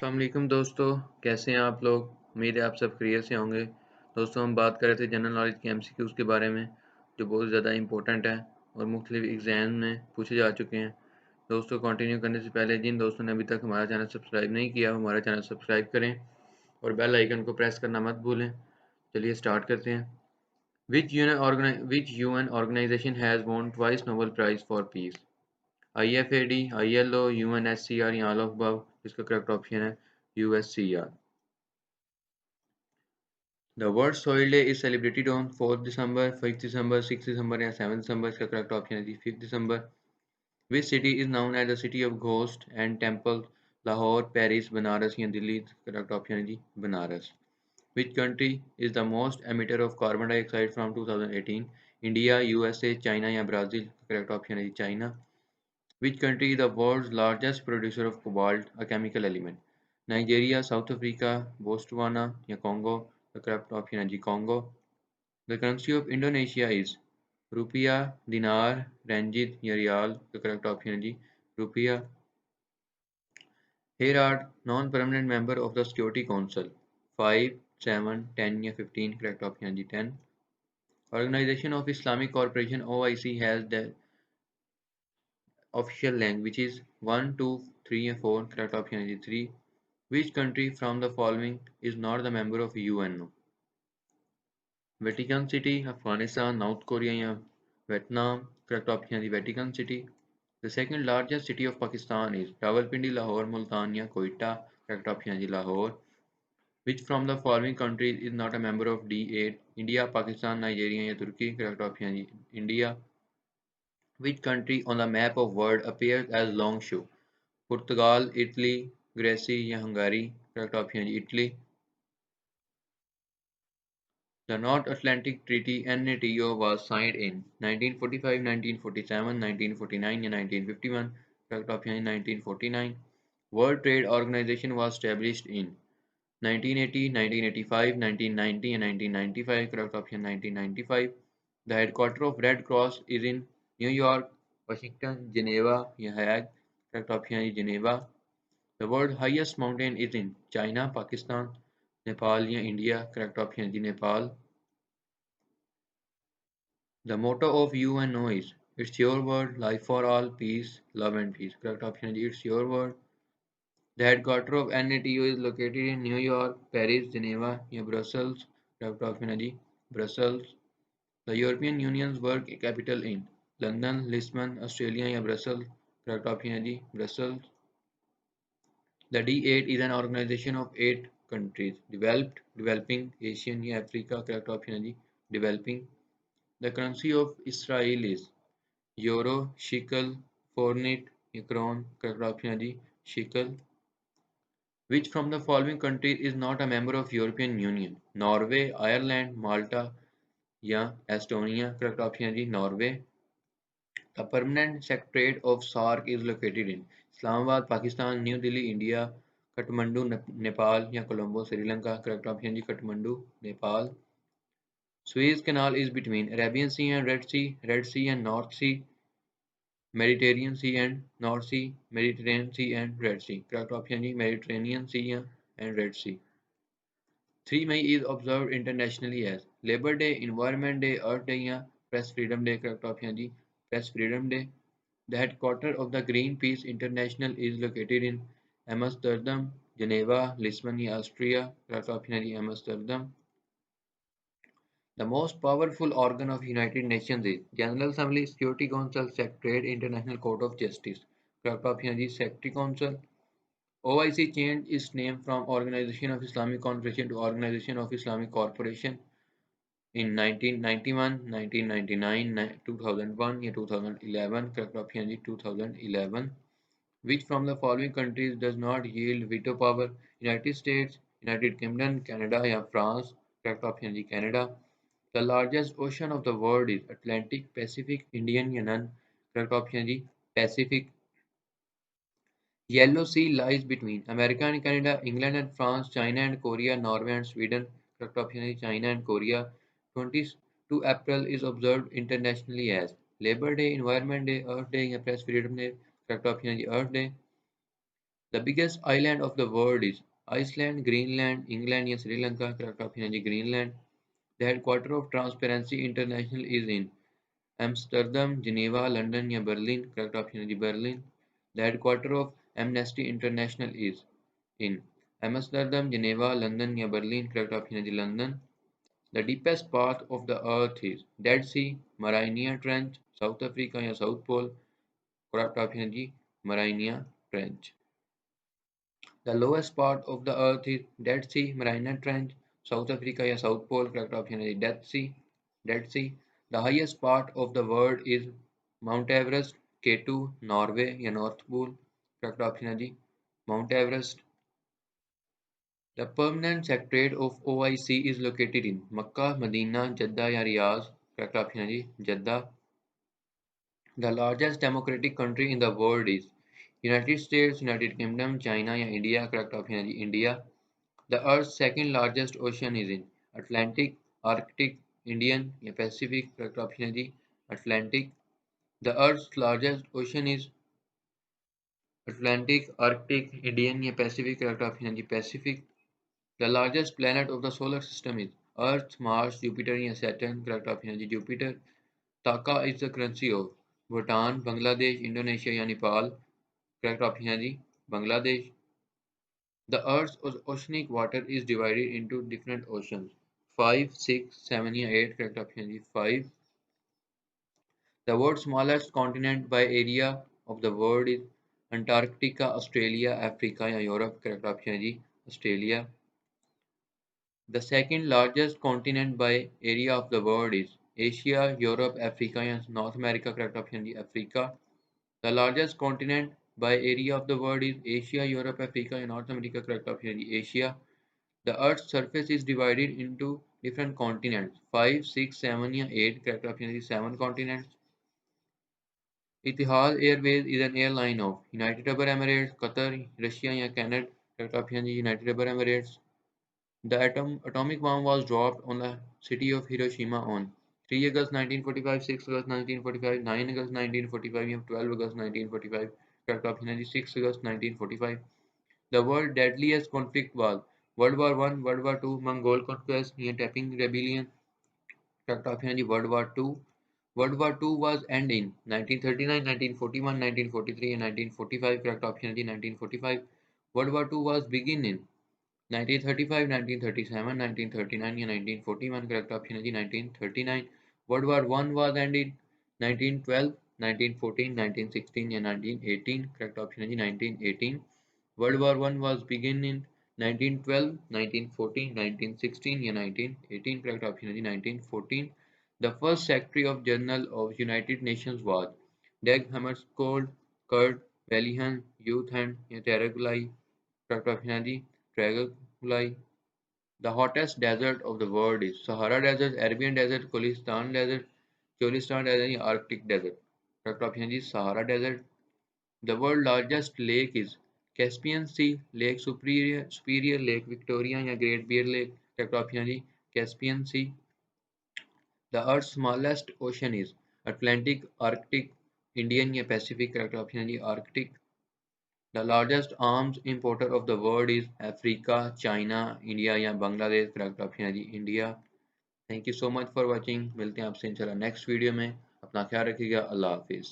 अस्सलाम वालेकुम दोस्तों, कैसे हैं आप लोग? उम्मीद है आप सब खैरियत से होंगे। दोस्तों हम बात कर रहे थे जनरल नॉलेज के एमसीक्यूज़ के बारे में, जो बहुत ज़्यादा इंपॉर्टेंट है और मुख्तलिफ एग्ज़ाम में पूछे जा चुके हैं। दोस्तों कंटिन्यू करने से पहले जिन दोस्तों ने अभी तक हमारा चैनल सब्सक्राइब नहीं किया, वो हमारा चैनल सब्सक्राइब करें और बेल आइकन को प्रेस करना मत भूलें। चलिए स्टार्ट करते हैं। Which UN organisation has won twice Nobel prize for peace? IFAD, ILO, UNSCR या ऑल ऑफ अबव, जिसका करेक्ट ऑप्शन है USCR। The World Soil Day is celebrated on 4th December, 5th December, 6th December या 7th December, इसका correct option है जी 5th December। Which city is known as the city of ghost and temple? Lahore, Paris, Banaras या Delhi, correct option है जी Banaras. Which country is the most emitter of carbon dioxide from 2018? India, USA, China या Brazil, correct option है जी China. Which country is the world's largest producer of cobalt, a chemical element? Nigeria, South Africa, Botswana या Congo? The correct option है जी Congo. The currency of Indonesia is रुपया, दिनार, रंजीत या riyal? The correct option है जी रुपया. Here are non-permanent member of the Security Council. 5, 7, 10 या 15? Correct option है जी 10. Organization of Islamic Cooperation OIC has the official language is 1, 2, 3 या 4? Correct option है जी 3. Which country from the following is not the member of UNO? Vatican City, Afghanistan, North Korea या Vietnam? Correct option है जी Vatican City. The second largest city of Pakistan is Rawalpindi, Lahore, Multan या Quetta? Correct option है जी Lahore. Which from the following countries is not a member of D8? India, Pakistan, Nigeria या Turkey? Correct option है जी India. Which country on the map of world appears as Longshu? Portugal, Italy, Greece या Hungary? Correct option है जी Italy. The North Atlantic Treaty (NATO) was signed in 1945, 1947, 1949 या 1951? Correct option is 1949. World Trade Organization was established in 1980, 1985, 1990 या 1995? Correct option 1995. The headquarters of Red Cross is in New York, Washington, Geneva या Hague? Correct option is Geneva. The world's highest mountain is in China, Pakistan, Nepal या India? Correct option is Nepal. The motto of UNO is "It's your world, life for all, peace, love and peace." Correct option is "It's your world." The headquarters of NATO is located in New York, Paris, Geneva या Brussels? Correct option is Brussels. The European Union's work capital in London, Lisbon, Australia या Brussels? Correct option is Brussels. The D8 is an organization of 8 countries: developed, developing, Asian या Africa? Correct option is developing. The currency of Israel is euro, shekel, forint या kron? Correct option है जी shekel. Which from the following countries is not a member of European Union? Norway, Ireland, Malta या Estonia? Correct option है जी Norway. The permanent secretariat of SAARC is located in Islamabad, Pakistan, New Delhi, India, Kathmandu, Nepal या Colombo, Sri Lanka? Correct option है जी Kathmandu, Nepal. Suez Canal is between Arabian Sea and Red Sea and North Sea, Mediterranean Sea and North Sea, Mediterranean Sea and Red Sea? Correct option is Mediterranean Sea and Red Sea. 3 May is observed internationally as Labor Day, Environment Day, Earth Day या Press Freedom Day? Correct option is Press Freedom Day. The headquarters of the Greenpeace International is located in Amsterdam, Geneva, Lisbon या Austria? Correct option is Amsterdam. The most powerful organ of United Nations is General Assembly, Security Council, Secretariat, International Court of Justice? Correct option is Secretary Council. OIC changed its name from Organization of Islamic Cooperation to Organization of Islamic Cooperation in 1991, 1999, 2001 या 2011? Correct option is 2011. Which from the following countries does not yield veto power? United States, United Kingdom, Canada या France? Correct option is Canada. The largest ocean of the world is Atlantic, Pacific, Indian या none? Correct option is Pacific. Yellow Sea lies between America and Canada, England and France, China and Korea, Norway and Sweden? Correct option is China and Korea. 22 April is observed internationally as Labor Day, Environment Day, Earth Day या Press Freedom Day? Correct option is Earth Day. The biggest island of the world is Iceland, Greenland, England या Sri Lanka. Correct option है जी Greenland. The headquarter of Transparency International is in Amsterdam, Geneva, London या Berlin. Correct option है जी Berlin. The headquarter of Amnesty International is in Amsterdam, Geneva, London या Berlin. Correct option है जी London. The deepest part of the earth is Dead Sea, Mariana Trench, South Africa या South Pole. Correct option है जी Mariana Trench. The lowest part of the earth is Dead Sea, Mariana Trench, South Africa या South Pole. Correct option है Dead Sea. Dead Sea. The highest part of the world is Mount Everest, K2, Norway या North Pole. Correct option है जी Mount Everest. The permanent secretariat of OIC is located in Makkah, Medina, Jeddah या Riyadh. Correct option है जी Jeddah. The largest democratic country in the world is United States, United Kingdom, China या India. Correct option है जी India. The Earth's second largest ocean is in Atlantic, Arctic, Indian या Pacific. Correct option है जी Atlantic. The Earth's largest ocean is Atlantic, Arctic, Indian या Pacific. Correct option है जी Pacific. The largest planet of the solar system is Earth, Mars, Jupiter या Saturn. Correct option है जी Jupiter. Taka is the currency of Bhutan, Bangladesh, Indonesia या Nepal. Correct option है जी Bangladesh. The Earth's oceanic water is divided into different oceans. 5, 6, 7 या 8. Correct option है जी 5. The world's smallest continent by area of the world is Antarctica, Australia, Africa या Europe. Correct option है जी Australia. The second largest continent by area of the world is Asia, Europe, Africa and North America. Correct option is Africa. The largest continent by area of the world is Asia, Europe, Africa and North America. Correct option is Asia. The Earth's surface is divided into different continents. 5, 6, 7 या 8. Correct option is 7 continents. Etihad Airways is an airline of United Arab Emirates, Qatar, Russia या Canada. Correct option is United Arab Emirates. The atomic bomb was dropped on the city of Hiroshima on 3 August 1945, 6 August 1945, 9 August 1945, and 12 August 1945. Correct option is 6 August 1945. The world's deadliest conflict was World War One, World War Two, Mongol conquest, and Taiping Rebellion. Correct option is World War Two. World War Two was end in 1939, 1941, 1943, and 1945. Correct option is 1945. World War Two was begin in 1935, 1937, 1939 या 1941. Correct option है जी 1939. World War One was ended 1912, 1914, 1916 या 1918. Correct option है जी 1918. World War One was begin in 1912, 1914, 1916 या 1918. Correct option है जी 1914. The first Secretary of General of United Nations was Dag Hammarskjöld, Kurt Wellington, Youth and Terraglai. Correct option है जी Terraglai. The hottest desert of the world is Sahara Desert, Arabian Desert, Cholistan Desert, या Arctic Desert. Correct option है जी Sahara Desert. The world's largest lake is Caspian Sea, Lake Superior, Lake Victoria या Great Bear Lake. Correct option है जी Caspian Sea. The Earth's smallest ocean is Atlantic, Arctic, Indian या Pacific. Correct option है जी Arctic. The largest arms importer of the world is Africa, China, India या Bangladesh. Correct option है जी India. Thank you so much for watching. मिलते हैं आपसे इंशाल्लाह next video में. अपना ख्याल रखिएगा. अल्लाह हाफिज़.